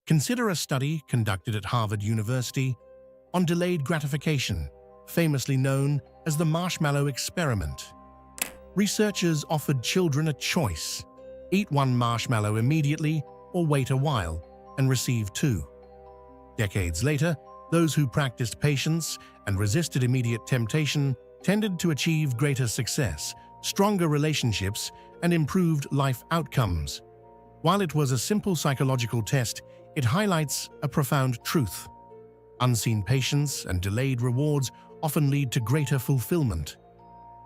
Consider a study conducted at Harvard University on delayed gratification, famously known as the marshmallow experiment. Researchers offered children a choice: eat one marshmallow immediately or wait a while and receive two. Decades later, those who practiced patience and resisted immediate temptation tended to achieve greater success, stronger relationships, and improved life outcomes. While it was a simple psychological test, it highlights a profound truth. Unseen patience and delayed rewards often lead to greater fulfillment.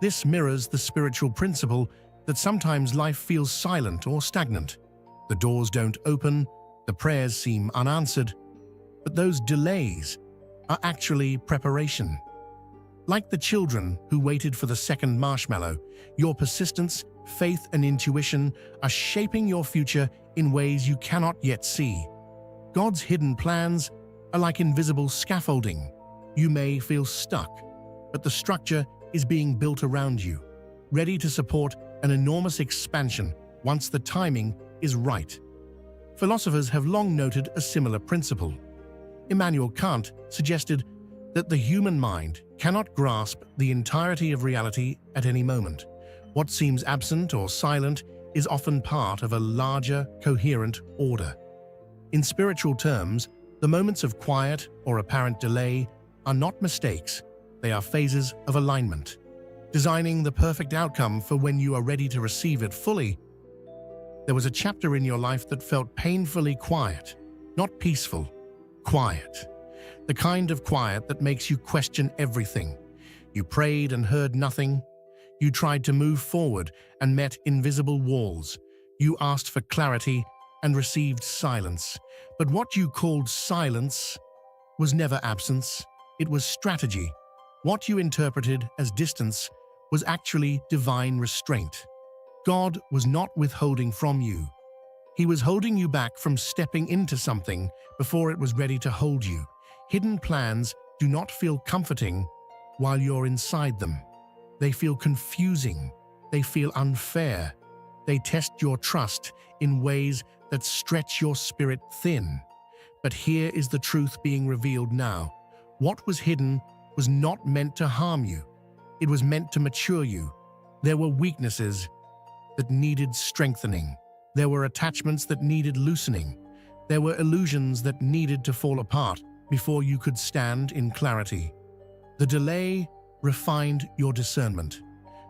This mirrors the spiritual principle that sometimes life feels silent or stagnant. The doors don't open, the prayers seem unanswered, but those delays are actually preparation. Like the children who waited for the second marshmallow, your persistence, faith, and intuition are shaping your future in ways you cannot yet see. God's hidden plans are like invisible scaffolding. You may feel stuck, but the structure is being built around you, ready to support an enormous expansion once the timing is right. Philosophers have long noted a similar principle. Immanuel Kant suggested that the human mind cannot grasp the entirety of reality at any moment. What seems absent or silent is often part of a larger, coherent order. In spiritual terms, the moments of quiet or apparent delay are not mistakes, they are phases of alignment, designing the perfect outcome for when you are ready to receive it fully. There was a chapter in your life that felt painfully quiet, not peaceful, quiet. The kind of quiet that makes you question everything. You prayed and heard nothing. You tried to move forward and met invisible walls. You asked for clarity and received silence. But what you called silence was never absence. It was strategy. What you interpreted as distance was actually divine restraint. God was not withholding from you. He was holding you back from stepping into something before it was ready to hold you. Hidden plans do not feel comforting while you're inside them. They feel confusing. They feel unfair. They test your trust in ways that stretch your spirit thin. But here is the truth being revealed now. What was hidden was not meant to harm you. It was meant to mature you. There were weaknesses that needed strengthening. There were attachments that needed loosening. There were illusions that needed to fall apart before you could stand in clarity. The delay refined your discernment.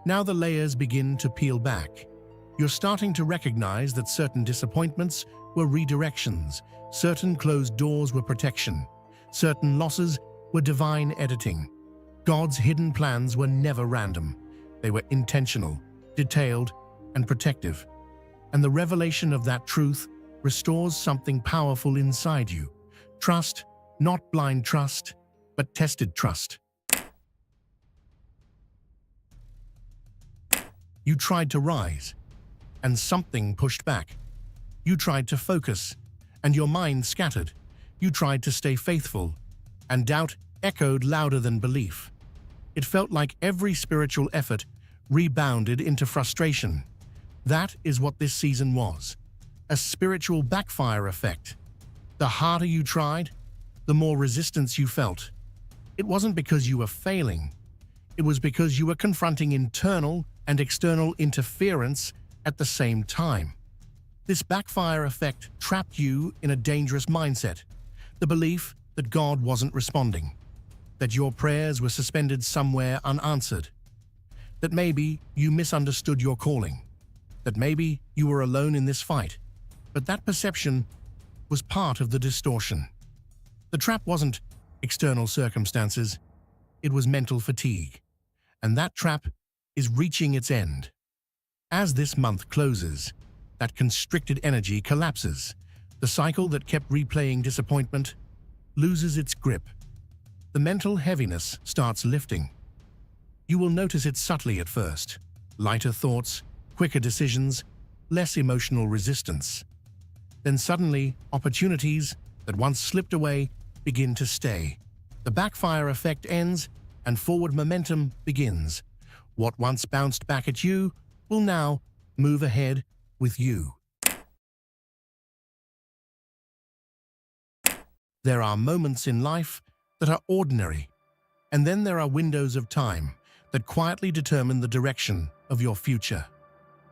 Now the layers begin to peel back. You're starting to recognize that certain disappointments were redirections, certain closed doors were protection, certain losses were divine editing. God's hidden plans were never random. They were intentional, detailed, and protective. And the revelation of that truth restores something powerful inside you. Trust, not blind trust, but tested trust. You tried to rise, and something pushed back. You tried to focus, and your mind scattered. You tried to stay faithful, and doubt echoed louder than belief. It felt like every spiritual effort rebounded into frustration. That is what this season was, a spiritual backfire effect. The harder you tried, the more resistance you felt. It wasn't because you were failing. It was because you were confronting internal and external interference at the same time. This backfire effect trapped you in a dangerous mindset, the belief that God wasn't responding, that your prayers were suspended somewhere unanswered, that maybe you misunderstood your calling, that maybe you were alone in this fight. But that perception was part of the distortion. The trap wasn't external circumstances, it was mental fatigue. And that trap is reaching its end. As this month closes, that constricted energy collapses. The cycle that kept replaying disappointment loses its grip. The mental heaviness starts lifting. You will notice it subtly at first. Lighter thoughts, quicker decisions, less emotional resistance. Then suddenly, opportunities that once slipped away begin to stay. The backfire effect ends and forward momentum begins. What once bounced back at you will now move ahead with you. There are moments in life that are ordinary, and then there are windows of time that quietly determine the direction of your future.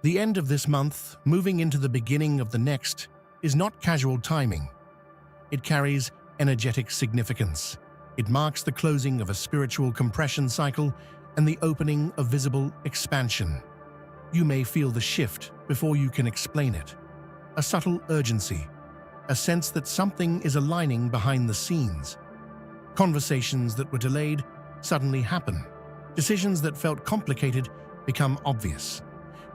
The end of this month, moving into the beginning of the next, is not casual timing. It carries energetic significance. It marks the closing of a spiritual compression cycle and the opening of visible expansion. You may feel the shift before you can explain it. A subtle urgency, a sense that something is aligning behind the scenes. Conversations that were delayed suddenly happen. Decisions that felt complicated become obvious.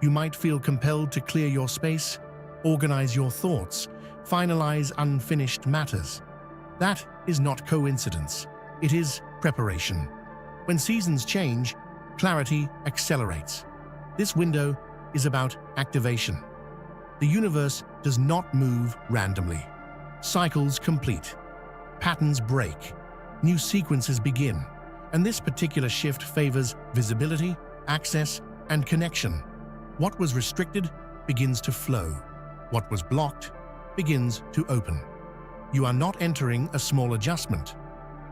You might feel compelled to clear your space, organize your thoughts, finalize unfinished matters. That is not coincidence. It is preparation. When seasons change, clarity accelerates. This window is about activation. The universe does not move randomly. Cycles complete. Patterns break. New sequences begin. And this particular shift favors visibility, access, and connection. What was restricted begins to flow. What was blocked begins to open. You are not entering a small adjustment.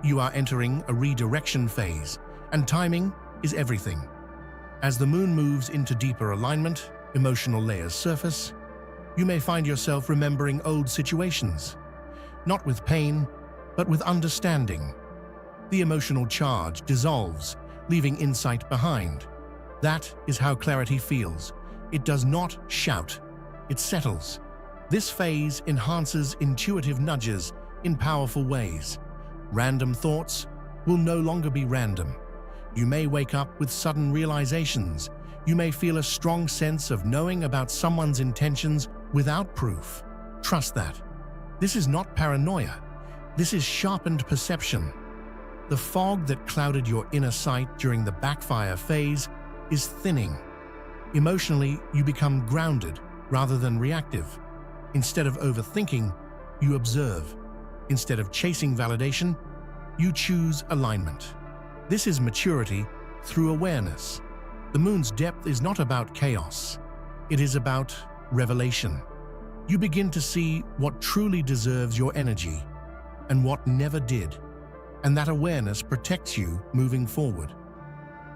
You are entering a redirection phase, and timing is everything. As the moon moves into deeper alignment, emotional layers surface. You may find yourself remembering old situations, not with pain, but with understanding. The emotional charge dissolves, leaving insight behind. That is how clarity feels. It does not shout, it settles. This phase enhances intuitive nudges in powerful ways. Random thoughts will no longer be random. You may wake up with sudden realizations. You may feel a strong sense of knowing about someone's intentions without proof. Trust that. This is not paranoia. This is sharpened perception. The fog that clouded your inner sight during the backfire phase is thinning. Emotionally, you become grounded rather than reactive. Instead of overthinking, you observe. Instead of chasing validation, you choose alignment. This is maturity through awareness. The moon's depth is not about chaos. It is about revelation. You begin to see what truly deserves your energy and what never did. And that awareness protects you moving forward.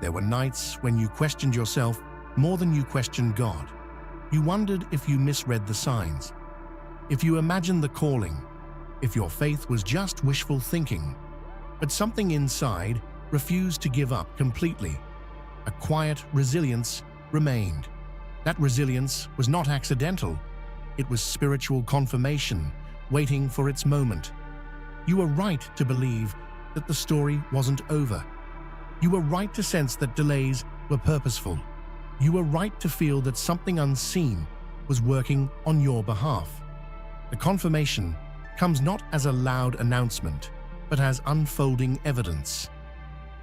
There were nights when you questioned yourself more than you questioned God. You wondered if you misread the signs, if you imagined the calling, if your faith was just wishful thinking. But something inside refused to give up completely. A quiet resilience remained. That resilience was not accidental. It was spiritual confirmation, waiting for its moment. You were right to believe that the story wasn't over. You were right to sense that delays were purposeful. You were right to feel that something unseen was working on your behalf. The confirmation comes not as a loud announcement, but as unfolding evidence.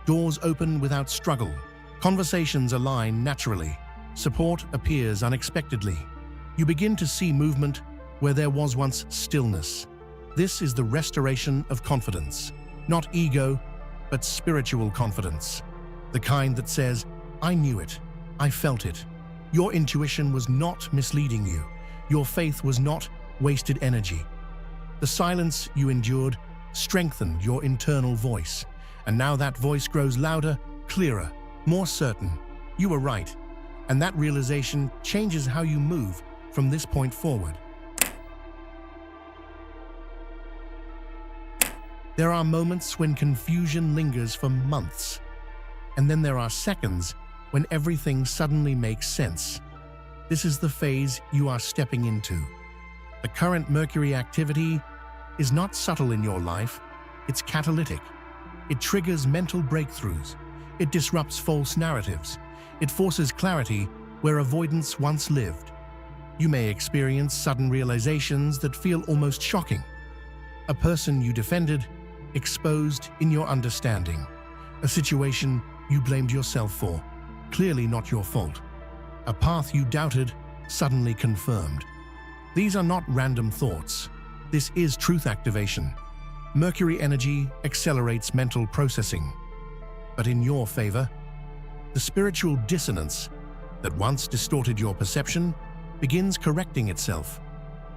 Doors open without struggle. Conversations align naturally. Support appears unexpectedly. You begin to see movement where there was once stillness. This is the restoration of confidence. Not ego, but spiritual confidence. The kind that says, I knew it, I felt it. Your intuition was not misleading you. Your faith was not wasted energy. The silence you endured strengthened your internal voice. And now that voice grows louder, clearer, more certain. You were right. And that realization changes how you move from this point forward. There are moments when confusion lingers for months. And then there are seconds when everything suddenly makes sense. This is the phase you are stepping into. The current Mercury activity is not subtle in your life, it's catalytic. It triggers mental breakthroughs. It disrupts false narratives. It forces clarity where avoidance once lived. You may experience sudden realizations that feel almost shocking. A person you defended, exposed in your understanding. A situation you blamed yourself for, clearly not your fault. A path you doubted, suddenly confirmed. These are not random thoughts. This is truth activation. Mercury energy accelerates mental processing. But in your favor, the spiritual dissonance that once distorted your perception begins correcting itself.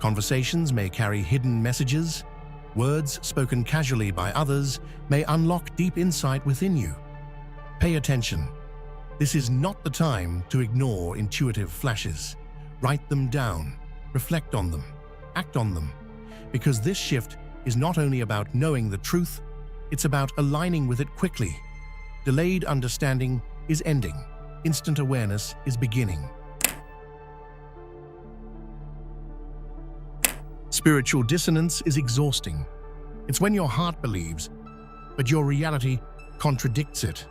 Conversations may carry hidden messages. Words spoken casually by others may unlock deep insight within you. Pay attention. This is not the time to ignore intuitive flashes. Write them down, reflect on them, act on them, because this shift is not only about knowing the truth, it's about aligning with it quickly. Delayed understanding is ending. Instant awareness is beginning. Spiritual dissonance is exhausting. It's when your heart believes, but your reality contradicts it.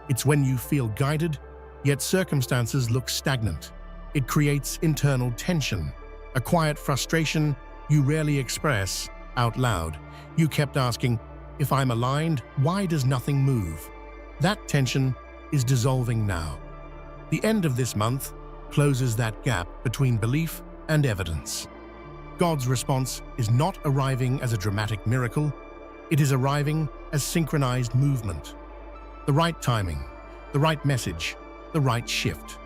It's when you feel guided, yet circumstances look stagnant. It creates internal tension, a quiet frustration you rarely express out loud. You kept asking, if I'm aligned, why does nothing move? That tension is dissolving now. The end of this month closes that gap between belief and evidence. God's response is not arriving as a dramatic miracle, it is arriving as synchronized movement. The right timing, the right message, the right shift.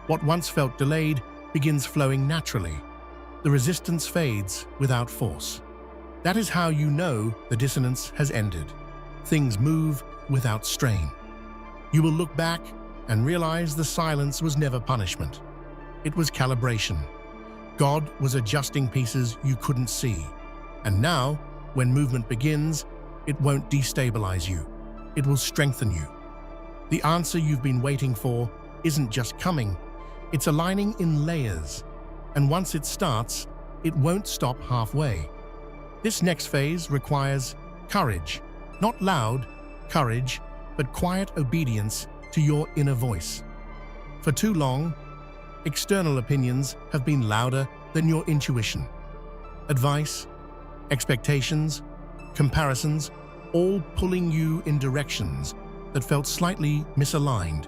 What once felt delayed begins flowing naturally. The resistance fades without force. That is how you know the dissonance has ended. Things move without strain. You will look back and realize the silence was never punishment. It was calibration. God was adjusting pieces you couldn't see. And now, when movement begins, it won't destabilize you. It will strengthen you. The answer you've been waiting for isn't just coming, it's aligning in layers. And once it starts, it won't stop halfway. This next phase requires courage. Not loud courage, but quiet obedience to your inner voice. For too long, external opinions have been louder than your intuition. Advice, expectations, comparisons, all pulling you in directions that felt slightly misaligned.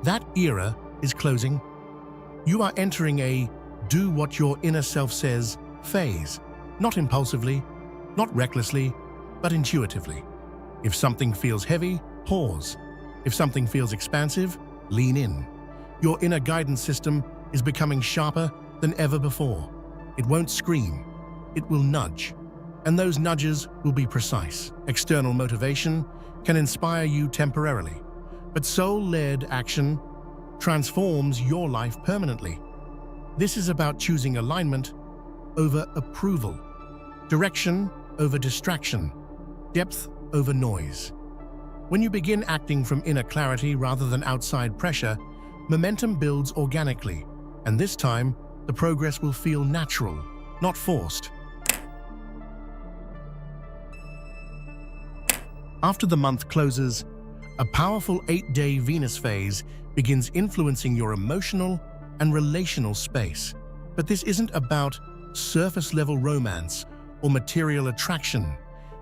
That era is closing. You are entering a do what your inner self says phase, not impulsively, not recklessly, but intuitively. If something feels heavy, pause. If something feels expansive, lean in. Your inner guidance system is becoming sharper than ever before. It won't scream, it will nudge. And those nudges will be precise. External motivation can inspire you temporarily, but soul-led action transforms your life permanently. This is about choosing alignment over approval, direction over distraction, depth over noise. When you begin acting from inner clarity rather than outside pressure, momentum builds organically, and this time, the progress will feel natural, not forced. After the month closes, a powerful 8-day Venus phase begins influencing your emotional and relational space. But this isn't about surface-level romance or material attraction.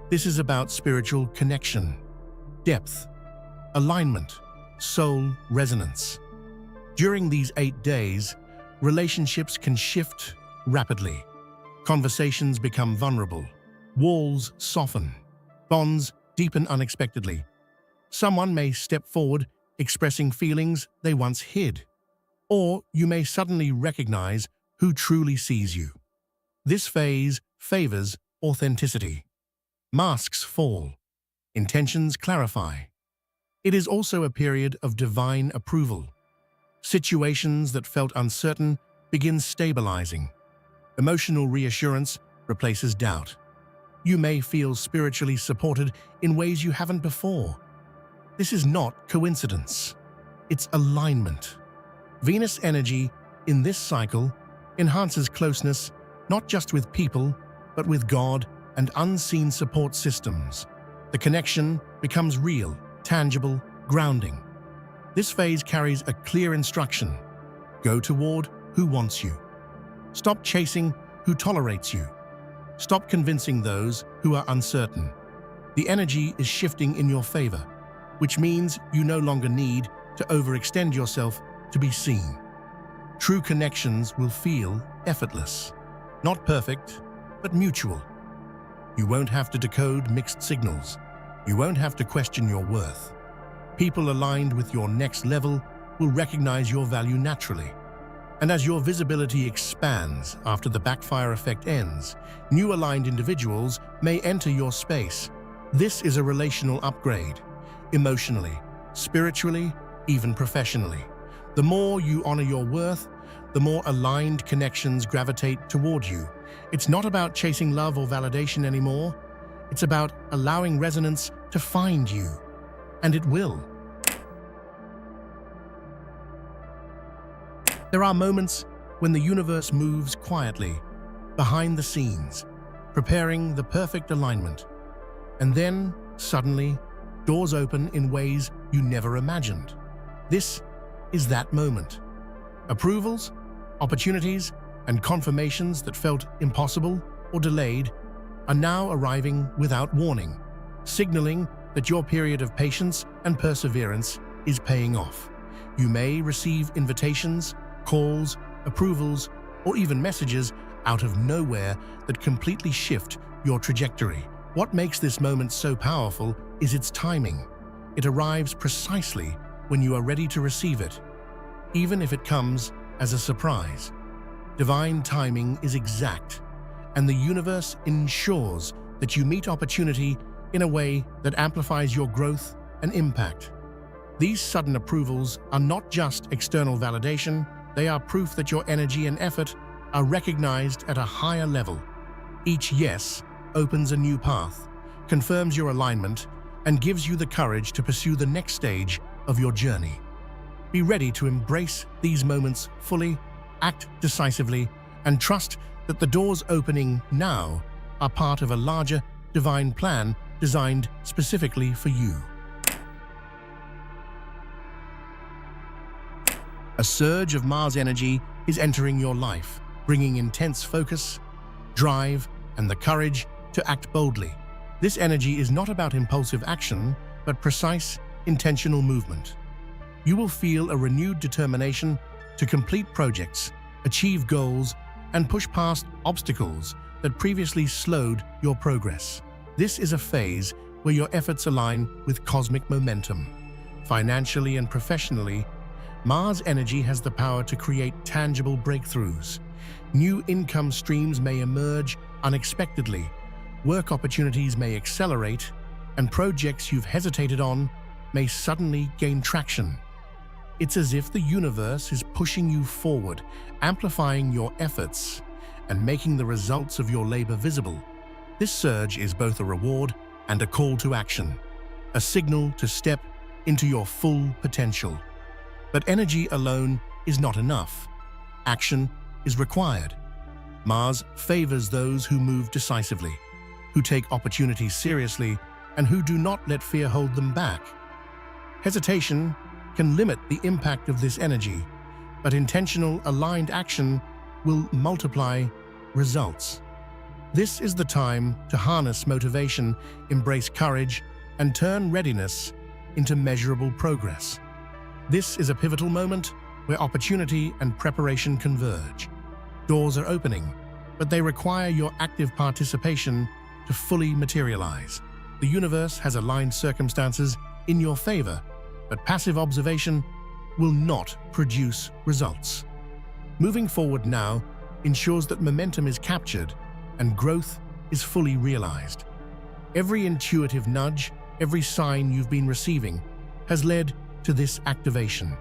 This is about spiritual connection, depth, alignment, soul resonance. During these 8 days, relationships can shift rapidly. Conversations become vulnerable. Walls soften. Bonds deepen unexpectedly. Someone may step forward expressing feelings they once hid. Or you may suddenly recognize who truly sees you. This phase favors authenticity. Masks fall. Intentions clarify. It is also a period of divine approval. Situations that felt uncertain begin stabilizing. Emotional reassurance replaces doubt. You may feel spiritually supported in ways you haven't before. This is not coincidence. It's alignment. Venus energy in this cycle enhances closeness not just with people, but with God and unseen support systems. The connection becomes real, tangible, grounding. This phase carries a clear instruction. Go toward who wants you. Stop chasing who tolerates you. Stop convincing those who are uncertain. The energy is shifting in your favor, which means you no longer need to overextend yourself to be seen. True connections will feel effortless. Not perfect, but mutual. You won't have to decode mixed signals. You won't have to question your worth. People aligned with your next level will recognize your value naturally. And as your visibility expands after the backfire effect ends, new aligned individuals may enter your space. This is a relational upgrade, emotionally, spiritually, even professionally. The more you honor your worth, the more aligned connections gravitate toward you. It's not about chasing love or validation anymore. It's about allowing resonance to find you. And it will. There are moments when the universe moves quietly, behind the scenes, preparing the perfect alignment. And then, suddenly, doors open in ways you never imagined. This is that moment. Approvals, opportunities, and confirmations that felt impossible or delayed are now arriving without warning, signaling that your period of patience and perseverance is paying off. You may receive invitations, calls, approvals, or even messages out of nowhere that completely shift your trajectory. What makes this moment so powerful is its timing. It arrives precisely when you are ready to receive it, even if it comes as a surprise. Divine timing is exact, and the universe ensures that you meet opportunity in a way that amplifies your growth and impact. These sudden approvals are not just external validation, they are proof that your energy and effort are recognized at a higher level. Each yes opens a new path, confirms your alignment, and gives you the courage to pursue the next stage of your journey. Be ready to embrace these moments fully, act decisively, and trust that the doors opening now are part of a larger divine plan designed specifically for you. A surge of Mars energy is entering your life, bringing intense focus, drive, and the courage to act boldly. This energy is not about impulsive action, but precise, intentional movement. You will feel a renewed determination to complete projects, achieve goals, and push past obstacles that previously slowed your progress. This is a phase where your efforts align with cosmic momentum. Financially and professionally, Mars energy has the power to create tangible breakthroughs. New income streams may emerge unexpectedly, work opportunities may accelerate, and projects you've hesitated on may suddenly gain traction. It's as if the universe is pushing you forward, amplifying your efforts, and making the results of your labor visible. This surge is both a reward and a call to action, a signal to step into your full potential. But energy alone is not enough. Action is required. Mars favors those who move decisively, who take opportunities seriously, and who do not let fear hold them back. Hesitation can limit the impact of this energy, but intentional, aligned action will multiply results. This is the time to harness motivation, embrace courage, and turn readiness into measurable progress. This is a pivotal moment where opportunity and preparation converge. Doors are opening, but they require your active participation to fully materialize. The universe has aligned circumstances in your favor, but passive observation will not produce results. Moving forward now ensures that momentum is captured and growth is fully realized. Every intuitive nudge, every sign you've been receiving has led to this activation.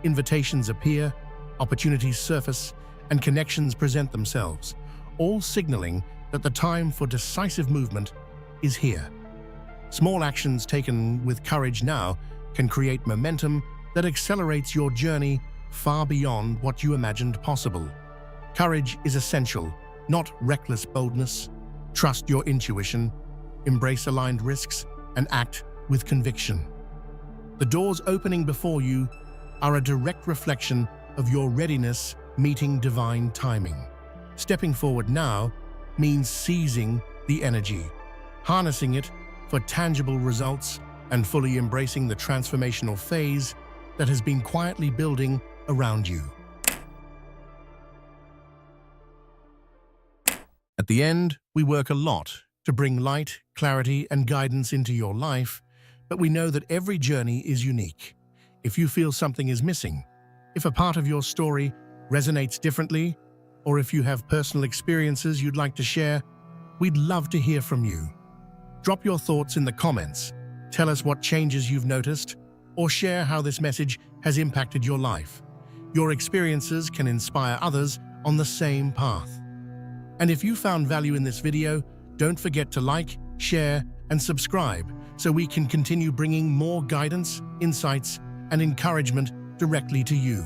Invitations appear, opportunities surface, and connections present themselves, all signaling that the time for decisive movement is here. Small actions taken with courage now can create momentum that accelerates your journey far beyond what you imagined possible. Courage is essential, not reckless boldness. Trust your intuition, embrace aligned risks, and act with conviction. The doors opening before you are a direct reflection of your readiness meeting divine timing. Stepping forward now means seizing the energy, harnessing it for tangible results, and fully embracing the transformational phase that has been quietly building around you. At the end, we work a lot to bring light, clarity, and guidance into your life, but we know that every journey is unique. If you feel something is missing, if a part of your story resonates differently, or if you have personal experiences you'd like to share, we'd love to hear from you. Drop your thoughts in the comments, tell us what changes you've noticed, or share how this message has impacted your life. Your experiences can inspire others on the same path. And if you found value in this video, don't forget to like, share, and subscribe so we can continue bringing more guidance, insights, and encouragement directly to you.